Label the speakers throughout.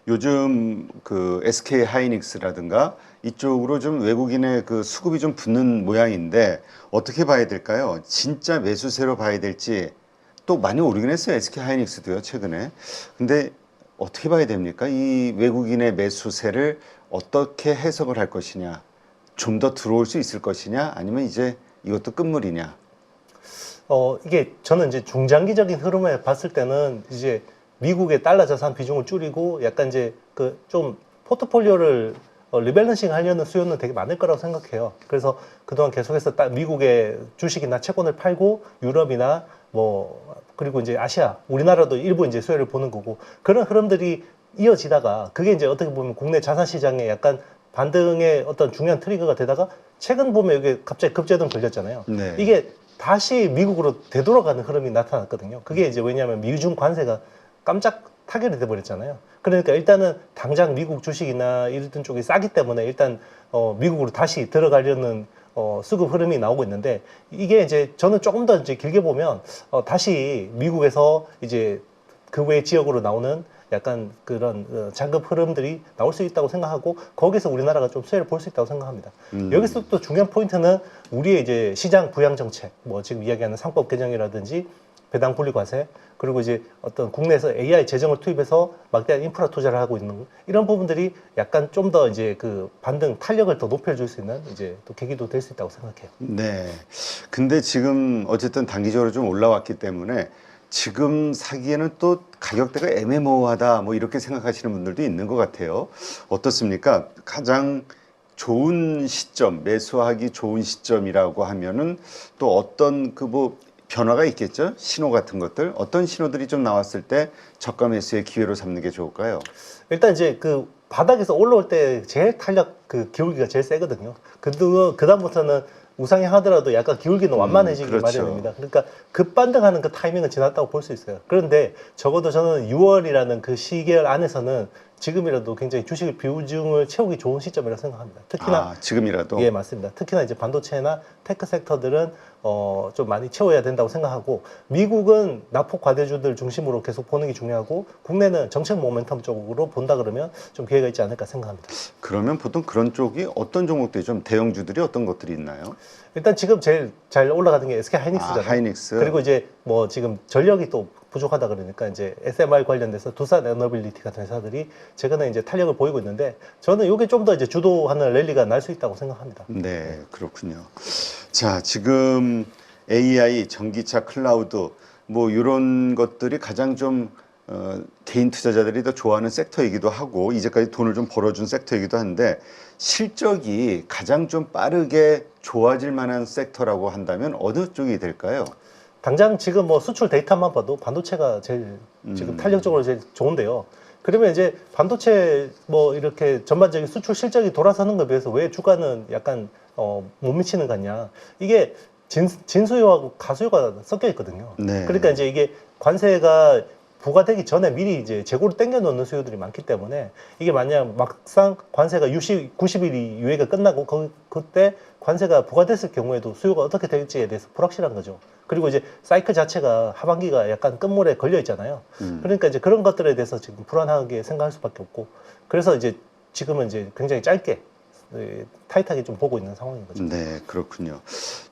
Speaker 1: 요즘 그 SK 하이닉스라든가 이쪽으로 좀 외국인의 그 수급이 좀 붙는 모양인데 어떻게 봐야 될까요? 진짜 매수세로 봐야 될지 또 많이 오르긴 했어요. SK 하이닉스도요, 최근에. 근데 어떻게 봐야 됩니까? 이 외국인의 매수세를 어떻게 해석을 할 것이냐? 좀 더 들어올 수 있을 것이냐? 아니면 이제 이것도 끝물이냐?
Speaker 2: 이게 저는 이제 중장기적인 흐름을 봤을 때는 이제 미국의 달러 자산 비중을 줄이고 약간 이제 그 좀 포트폴리오를 리밸런싱 하려는 수요는 되게 많을 거라고 생각해요. 그래서 그동안 계속해서 미국의 주식이나 채권을 팔고 유럽이나 뭐 그리고 이제 아시아, 우리나라도 일부 이제 수요를 보는 거고 그런 흐름들이 이어지다가 그게 이제 어떻게 보면 국내 자산 시장에 약간 반등의 어떤 중요한 트리거가 되다가 최근 보면 이게 갑자기 급제동 걸렸잖아요.
Speaker 1: 네.
Speaker 2: 이게 다시 미국으로 되돌아가는 흐름이 나타났거든요. 그게 이제 왜냐하면 미중 관세가 깜짝 타결이 돼버렸잖아요. 그러니까 일단은 당장 미국 주식이나 이런 쪽이 싸기 때문에 일단 미국으로 다시 들어가려는 수급 흐름이 나오고 있는데 이게 이제 저는 조금 더 이제 길게 보면 다시 미국에서 이제 그 외 지역으로 나오는 약간 그런 잔급 흐름들이 나올 수 있다고 생각하고 거기서 우리나라가 좀 수혜를 볼 수 있다고 생각합니다. 여기서 또 중요한 포인트는 우리의 이제 시장 부양 정책, 뭐 지금 이야기하는 상법 개정이라든지 배당 분리 과세 그리고 이제 어떤 국내에서 AI 재정을 투입해서 막대한 인프라 투자를 하고 있는 이런 부분들이 약간 좀 더 이제 그 반등 탄력을 더 높여줄 수 있는 이제 또 계기도 될 수 있다고 생각해요.
Speaker 1: 네. 근데 지금 어쨌든 단기적으로 좀 올라왔기 때문에 지금 사기에는 또 가격대가 애매모호하다 뭐 이렇게 생각하시는 분들도 있는 것 같아요. 어떻습니까? 가장 좋은 시점, 매수하기 좋은 시점이라고 하면은 또 어떤 그 뭐 변화가 있겠죠? 신호 같은 것들. 어떤 신호들이 좀 나왔을 때 저가 매수의 기회로 삼는 게 좋을까요?
Speaker 2: 일단 이제 그 바닥에서 올라올 때 제일 탄력 그 기울기가 제일 세거든요. 그다음부터는 우상이 하더라도 약간 기울기는 완만해지기
Speaker 1: 그렇죠.
Speaker 2: 마련입니다. 그러니까 급반등하는 그 타이밍은 지났다고 볼 수 있어요. 그런데 적어도 저는 6월이라는 그 시기열 안에서는 지금이라도 굉장히 주식 비중을 채우기 좋은 시점이라고 생각합니다. 특히나
Speaker 1: 지금이라도.
Speaker 2: 예, 맞습니다. 특히나 이제 반도체나 테크 섹터들은 좀 많이 채워야 된다고 생각하고 미국은 낙폭 과대주들 중심으로 계속 보는 게 중요하고 국내는 정책 모멘텀 쪽으로 본다 그러면 좀 기회가 있지 않을까 생각합니다.
Speaker 1: 그러면 보통 그런 쪽이 어떤 종목들이 좀 대형주들이 어떤 것들이 있나요?
Speaker 2: 일단 지금 제일 잘 올라가는 게 SK 하이닉스잖아요.
Speaker 1: 하이닉스.
Speaker 2: 그리고 이제 뭐 지금 전력이 또 부족하다 그러니까 이제 SMR 관련돼서 두산 에너빌리티 같은 회사들이 최근에 이제 탄력을 보이고 있는데 저는 이게 좀 더 이제 주도하는 랠리가 날 수 있다고 생각합니다.
Speaker 1: 네, 그렇군요. 자, 지금 AI, 전기차, 클라우드 뭐 이런 것들이 가장 좀 개인 투자자들이 더 좋아하는 섹터이기도 하고 이제까지 돈을 좀 벌어준 섹터이기도 한데 실적이 가장 좀 빠르게 좋아질 만한 섹터라고 한다면 어느 쪽이 될까요?
Speaker 2: 당장 지금 뭐 수출 데이터만 봐도 반도체가 제일 지금 탄력적으로 제일 좋은데요. 그러면 이제 반도체 뭐 이렇게 전반적인 수출 실적이 돌아서는 것에 비해서 왜 주가는 약간 못 미치는 것 같냐? 이게 진수요하고 가수요가 섞여 있거든요.
Speaker 1: 네.
Speaker 2: 그러니까 이제 이게 관세가 부과되기 전에 미리 이제 재고를 땡겨 놓는 수요들이 많기 때문에 이게 만약 막상 관세가 90일이 유예가 끝나고 그때 관세가 부과됐을 경우에도 수요가 어떻게 될지에 대해서 불확실한 거죠. 그리고 이제 사이클 자체가 하반기가 약간 끝물에 걸려 있잖아요. 그러니까 이제 그런 것들에 대해서 지금 불안하게 생각할 수밖에 없고 그래서 이제 지금은 이제 굉장히 짧게 타이트하게 좀 보고 있는 상황인 거죠.
Speaker 1: 네, 그렇군요.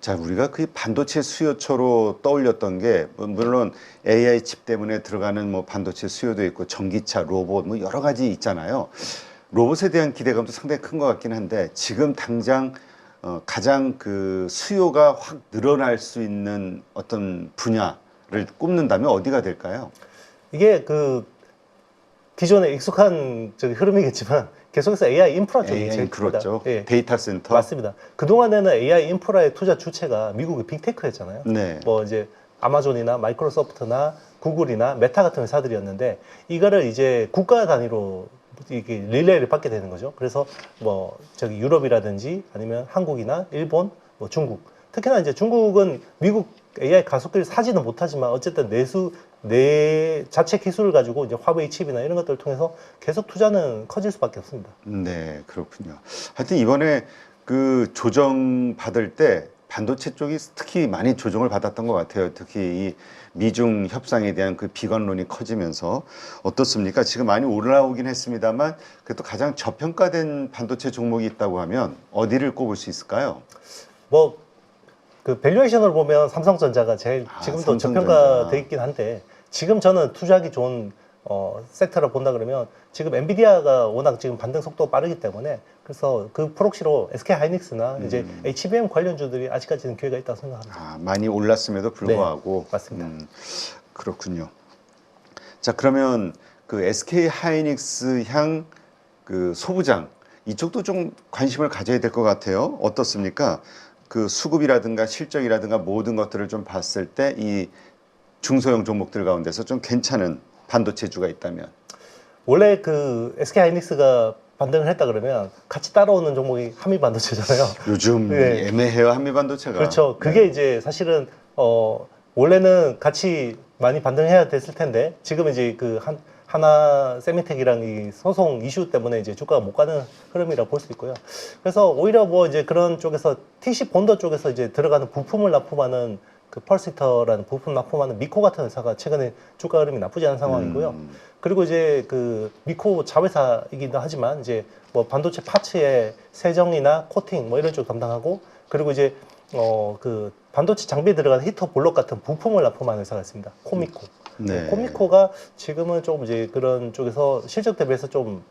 Speaker 1: 자, 우리가 그 반도체 수요처로 떠올렸던 게 물론 AI 칩 때문에 들어가는 뭐 반도체 수요도 있고 전기차, 로봇 뭐 여러 가지 있잖아요. 로봇에 대한 기대감도 상당히 큰 것 같긴 한데 지금 당장 가장 그 수요가 확 늘어날 수 있는 어떤 분야를 꼽는다면 어디가 될까요?
Speaker 2: 이게 그 기존에 익숙한 저기 흐름이겠지만 계속해서 AI 인프라 쪽이 제일 큽니다.
Speaker 1: 그렇죠.
Speaker 2: 예.
Speaker 1: 데이터 센터.
Speaker 2: 맞습니다. 그동안에는 AI 인프라의 투자 주체가 미국의 빅테크였잖아요.
Speaker 1: 네.
Speaker 2: 뭐 이제 아마존이나 마이크로소프트나 구글이나 메타 같은 회사들이었는데 이거를 이제 국가 단위로 이게 릴레이를 받게 되는 거죠. 그래서 뭐 저기 유럽이라든지 아니면 한국이나 일본, 뭐 중국. 특히나 이제 중국은 미국 AI 가속기를 사지는 못하지만 어쨌든 내 자체 기술을 가지고 이제 화웨이 칩이나 이런 것들을 통해서 계속 투자는 커질 수밖에 없습니다.
Speaker 1: 네, 그렇군요. 하여튼 이번에 그 조정 받을 때 반도체 쪽이 특히 많이 조정을 받았던 것 같아요. 특히 이 미중 협상에 대한 그 비관론이 커지면서 어떻습니까? 지금 많이 올라오긴 했습니다만 그래도 가장 저평가된 반도체 종목이 있다고 하면 어디를 꼽을 수 있을까요?
Speaker 2: 뭐 그 밸류에이션을 보면 삼성전자가 제일 지금도
Speaker 1: 삼성전자.
Speaker 2: 저평가돼 있긴 한데 지금 저는 투자하기 좋은 섹터를 본다 그러면 지금 엔비디아가 워낙 지금 반등 속도가 빠르기 때문에 그래서 그 프록시로 SK 하이닉스나 이제 HBM 관련주들이 아직까지는 기회가 있다고 생각합니다.
Speaker 1: 많이 올랐음에도 불구하고.
Speaker 2: 네, 맞습니다.
Speaker 1: 그렇군요. 자, 그러면 그 SK 하이닉스 향 그 소부장 이쪽도 좀 관심을 가져야 될 것 같아요. 어떻습니까? 그 수급이라든가 실적이라든가 모든 것들을 좀 봤을 때 이 중소형 종목들 가운데서 좀 괜찮은 반도체주가 있다면
Speaker 2: 원래 그 SK 하이닉스가 반등을 했다 그러면 같이 따라오는 종목이 한미반도체잖아요.
Speaker 1: 요즘
Speaker 2: 네.
Speaker 1: 애매해요, 한미반도체가.
Speaker 2: 그렇죠. 그게 이제 사실은 원래는 같이 많이 반등해야 됐을 텐데 지금 이제 그 하나 세미텍이랑 이 소송 이슈 때문에 이제 주가가 못 가는 흐름이라고 볼 수 있고요. 그래서 오히려 뭐 이제 그런 쪽에서 TC 본더 쪽에서 이제 들어가는 부품을 납품하는 그 펄시터라는 부품 납품하는 미코 같은 회사가 최근에 주가 흐름이 나쁘지 않은 상황이고요. 그리고 이제 그 미코 자회사이기도 하지만 이제 뭐 반도체 파츠의 세정이나 코팅 뭐 이런 쪽 담당하고 그리고 이제 그 반도체 장비에 들어가는 히터 볼록 같은 부품을 납품하는 회사가 있습니다. 코미코.
Speaker 1: 네.
Speaker 2: 코미코가 지금은 좀 이제 그런 쪽에서 실적 대비해서 좀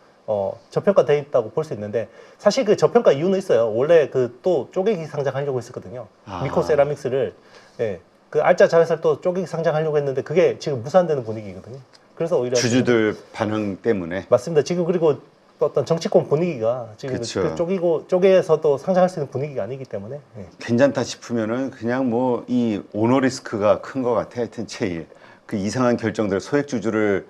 Speaker 2: 저평가돼 있다고 볼 수 있는데 사실 그 저평가 이유는 있어요. 원래 그 또 쪼개기 상장하려고 했었거든요. 미코 세라믹스를 그 알짜 자회사를 또 쪼개기 상장하려고 했는데 그게 지금 무산되는 분위기거든요. 그래서 오히려
Speaker 1: 주주들 반응 때문에.
Speaker 2: 맞습니다. 지금 그리고 또 어떤 정치권 분위기가 지금
Speaker 1: 그쵸.
Speaker 2: 그 쪼개서 또 상장할 수 있는 분위기가 아니기 때문에
Speaker 1: 괜찮다 싶으면은 그냥 뭐 이 오너 리스크가 큰 것 같아. 하여튼 제일 그 이상한 결정들 소액주주들의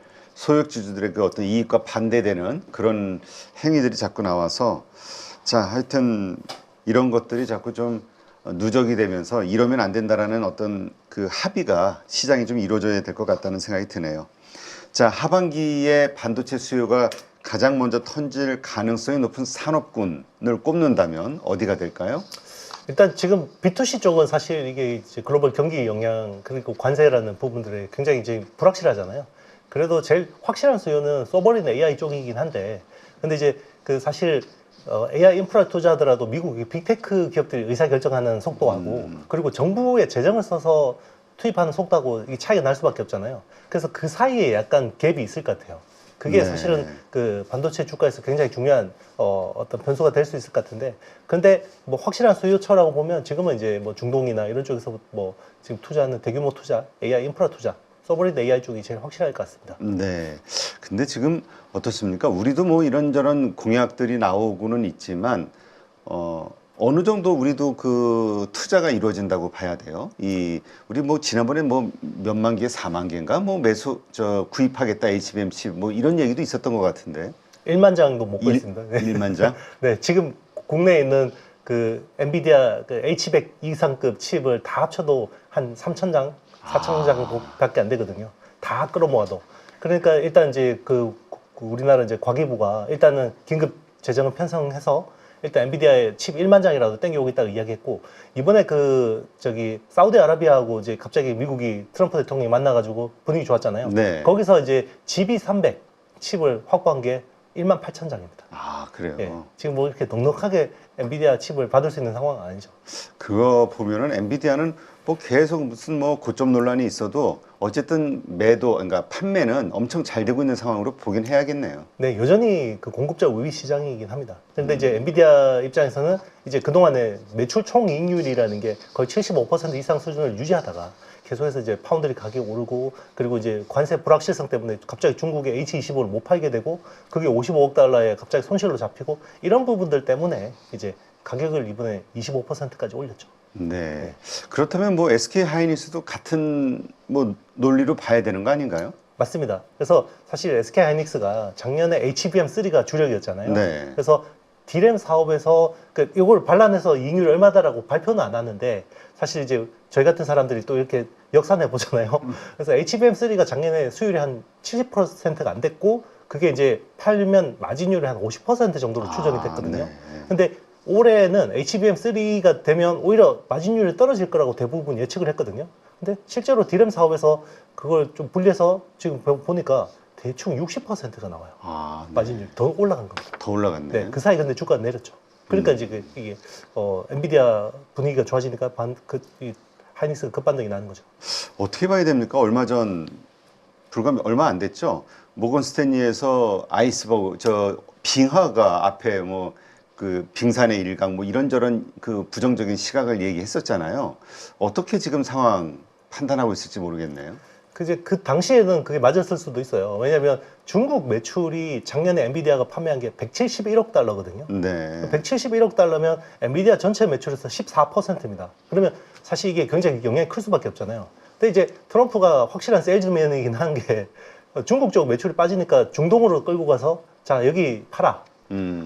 Speaker 1: 그 어떤 이익과 반대되는 그런 행위들이 자꾸 나와서 자 하여튼 이런 것들이 자꾸 좀 누적이 되면서 이러면 안 된다라는 어떤 그 합의가 시장이 좀 이루어져야 될 것 같다는 생각이 드네요. 자, 하반기에 반도체 수요가 가장 먼저 턴질 가능성이 높은 산업군을 꼽는다면 어디가 될까요?
Speaker 2: 일단 지금 B2C 쪽은 사실 이게 이제 글로벌 경기 영향 그리고 관세라는 부분들이 굉장히 이제 불확실하잖아요. 그래도 제일 확실한 수요는 써버린 AI 쪽이긴 한데, 근데 이제 그 사실 AI 인프라 투자하더라도 미국의 빅테크 기업들이 의사 결정하는 속도하고 그리고 정부의 재정을 써서 투입하는 속도하고 이 차이가 날 수밖에 없잖아요. 그래서 그 사이에 약간 갭이 있을 것 같아요. 그게
Speaker 1: 네.
Speaker 2: 사실은 그 반도체 주가에서 굉장히 중요한 어떤 변수가 될 수 있을 것 같은데, 근데 뭐 확실한 수요처라고 보면 지금은 이제 뭐 중동이나 이런 쪽에서 뭐 지금 투자하는 대규모 투자, AI 인프라 투자, 서버리드 AI 쪽이 제일 확실할 것 같습니다.
Speaker 1: 네. 근데 지금 어떻습니까? 우리도 뭐 이런저런 공약들이 나오고는 있지만 어느 정도 우리도 그 투자가 이루어진다고 봐야 돼요. 우리 뭐 지난번에 뭐 몇만 개, 4만 개인가 뭐 구입하겠다 HBM 칩 뭐 이런 얘기도 있었던 것 같은데.
Speaker 2: 1만 장도 못 구했습니다. 네.
Speaker 1: 1만 장?
Speaker 2: 네, 지금 국내에 있는 그 엔비디아 그 H100 이상급 칩을 다 합쳐도 한 3,000장, 4,000장 밖에 안 되거든요. 다 끌어모아도. 그러니까 일단 이제 그 우리나라 이제 과기부가 일단은 긴급 재정을 편성해서 일단 엔비디아의 칩 1만 장이라도 땡겨오겠다고 이야기했고, 이번에 그 사우디아라비아하고 이제 갑자기 미국이 트럼프 대통령이 만나가지고 분위기 좋았잖아요.
Speaker 1: 네.
Speaker 2: 거기서 이제 GB300 칩을 확보한 게 1만 8천 장입니다.
Speaker 1: 아, 그래요.
Speaker 2: 예, 지금 뭐 이렇게 넉넉하게 엔비디아 칩을 받을 수 있는 상황은 아니죠.
Speaker 1: 그거 보면은 엔비디아는 뭐 계속 무슨 뭐 고점 논란이 있어도 어쨌든 그러니까 판매는 엄청 잘 되고 있는 상황으로 보긴 해야겠네요.
Speaker 2: 네, 여전히 그 공급자 우위 시장이긴 합니다. 그런데 이제 엔비디아 입장에서는 이제 그동안에 매출 총이익률이라는 게 거의 75% 이상 수준을 유지하다가 계속해서 이제 파운드리 가격이 오르고 그리고 이제 관세 불확실성 때문에 갑자기 중국의 H25를 못 팔게 되고 그게 55억 달러에 갑자기 손실로 잡히고 이런 부분들 때문에 이제 가격을 이번에 25%까지 올렸죠.
Speaker 1: 네. 그렇다면 뭐 SK 하이닉스도 같은 뭐 논리로 봐야 되는 거 아닌가요?
Speaker 2: 맞습니다. 그래서 사실 SK 하이닉스가 작년에 HBM3가 주력이었잖아요.
Speaker 1: 네.
Speaker 2: 그래서 D램 사업에서 이걸 반란해서 이익률이 얼마다라고 발표는 안 하는데 사실 이제 저희 같은 사람들이 또 이렇게 역산해 보잖아요. 그래서 HBM3가 작년에 수율이 한 70%가 안 됐고 그게 이제 팔면 마진율이 한 50% 정도로 추정이 됐거든요.
Speaker 1: 네.
Speaker 2: 근데 올해는 HBM3가 되면 오히려 마진율이 떨어질 거라고 대부분 예측을 했거든요. 근데 실제로 디램 사업에서 그걸 좀 분리해서 지금 보니까 대충 60%가 나와요.
Speaker 1: 아, 네.
Speaker 2: 마진율이 더 올라간 겁니다.
Speaker 1: 더 올라갔네.
Speaker 2: 네, 그 사이 근데 주가가 내렸죠. 그러니까 이제 이게 엔비디아 분위기가 좋아지니까 이 하이닉스가 급반등이 나는 거죠.
Speaker 1: 어떻게 봐야 됩니까? 얼마 안 됐죠. 모건 스탠리에서 아이스버그 저 빙하가 앞에 뭐 그 빙산의 일각 뭐 이런저런 그 부정적인 시각을 얘기했었잖아요. 어떻게 지금 상황 판단하고 있을지 모르겠네요.
Speaker 2: 그 당시에는 그게 맞았을 수도 있어요. 왜냐하면 중국 매출이 작년에 엔비디아가 판매한 게 171억 달러거든요.
Speaker 1: 네.
Speaker 2: 171억 달러면 엔비디아 전체 매출에서 14%입니다. 그러면 사실 이게 굉장히 영향이 클 수밖에 없잖아요. 근데 이제 트럼프가 확실한 세일즈맨이긴 한 게 중국 쪽 매출이 빠지니까 중동으로 끌고 가서 자 여기 팔아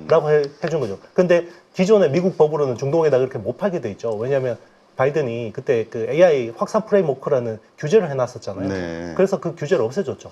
Speaker 2: 라고 해준 거죠. 근데 기존의 미국 법으로는 중동에다 그렇게 못 팔게 돼 있죠. 왜냐하면 바이든이 그때 그 AI 확산 프레임워크라는 규제를 해놨었잖아요.
Speaker 1: 네.
Speaker 2: 그래서 그 규제를 없애줬죠.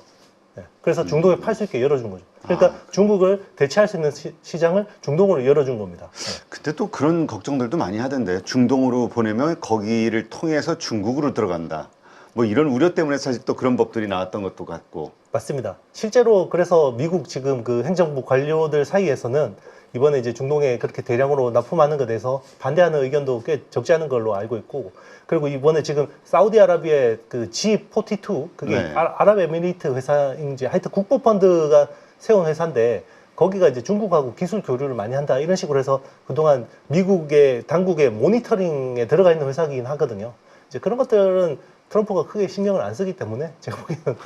Speaker 2: 네. 그래서 중동에 팔 수 있게 열어준 거죠. 그러니까 중국을 대체할 수 있는 시장을 중동으로 열어준 겁니다. 네.
Speaker 1: 근데 또 그런 걱정들도 많이 하던데 중동으로 보내면 거기를 통해서 중국으로 들어간다. 뭐 이런 우려 때문에 사실 또 그런 법들이 나왔던 것도 같고.
Speaker 2: 맞습니다. 실제로 그래서 미국 지금 그 행정부 관료들 사이에서는 이번에 이제 중동에 그렇게 대량으로 납품하는 것에 대해서 반대하는 의견도 꽤 적지 않은 걸로 알고 있고, 그리고 이번에 지금 사우디아라비아의 그 G42 그게
Speaker 1: 네.
Speaker 2: 아랍에미리트 회사인지 하여튼 국보펀드가 세운 회사인데 거기가 이제 중국하고 기술 교류를 많이 한다 이런 식으로 해서 그동안 미국의 당국의 모니터링에 들어가 있는 회사이긴 하거든요. 이제 그런 것들은 트럼프가 크게 신경을 안 쓰기 때문에 제가 보기에는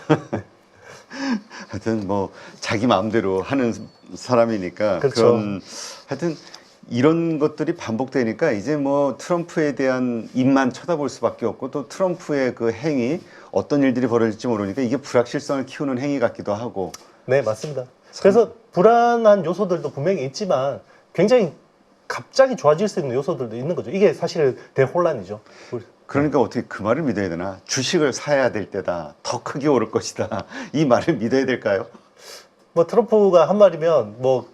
Speaker 1: 하여튼 뭐 자기 마음대로 하는 사람이니까
Speaker 2: 그렇죠.
Speaker 1: 그런 하여튼 이런 것들이 반복되니까 이제 뭐 트럼프에 대한 입만 쳐다볼 수밖에 없고 또 트럼프의 그 행위 어떤 일들이 벌어질지 모르니까 이게 불확실성을 키우는 행위 같기도 하고.
Speaker 2: 네, 맞습니다. 그래서 불안한 요소들도 분명히 있지만 굉장히 갑자기 좋아질 수 있는 요소들도 있는 거죠. 이게 사실 대혼란이죠.
Speaker 1: 그러니까 어떻게 그 말을 믿어야 되나? 주식을 사야 될 때다. 더 크게 오를 것이다. 이 말을 믿어야 될까요?
Speaker 2: 뭐 트럼프가 한 말이면 뭐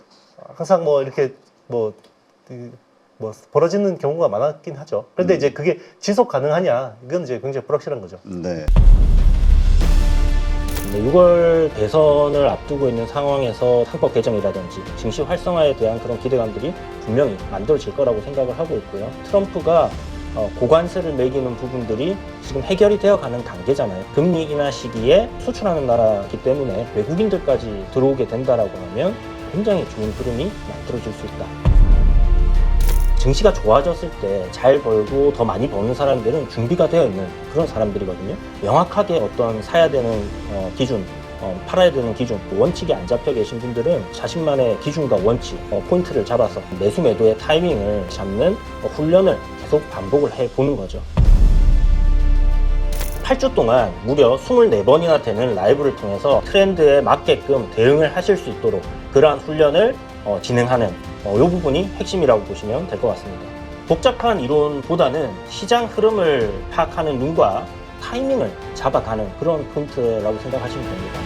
Speaker 2: 항상 뭐 이렇게 뭐 벌어지는 경우가 많았긴 하죠. 그런데 이제 그게 지속 가능하냐? 이건 이제 굉장히 불확실한 거죠.
Speaker 1: 네.
Speaker 3: 6월 대선을 앞두고 있는 상황에서 상법 개정이라든지 증시 활성화에 대한 그런 기대감들이 분명히 만들어질 거라고 생각을 하고 있고요. 트럼프가 고관세를 매기는 부분들이 지금 해결이 되어가는 단계잖아요. 금리 인하 시기에 수출하는 나라이기 때문에 외국인들까지 들어오게 된다라고 하면 굉장히 좋은 흐름이 만들어질 수 있다. 증시가 좋아졌을 때 잘 벌고 더 많이 버는 사람들은 준비가 되어 있는 그런 사람들이거든요. 명확하게 어떤 사야 되는 기준, 팔아야 되는 기준, 원칙이 안 잡혀 계신 분들은 자신만의 기준과 원칙, 포인트를 잡아서 매수 매도의 타이밍을 잡는 훈련을 계속 반복을 해보는 거죠. 8주 동안 무려 24번이나 되는 라이브를 통해서 트렌드에 맞게끔 대응을 하실 수 있도록 그러한 훈련을 진행하는 이 부분이 핵심이라고 보시면 될 것 같습니다. 복잡한 이론보다는 시장 흐름을 파악하는 눈과 타이밍을 잡아가는 그런 포인트라고 생각하시면 됩니다.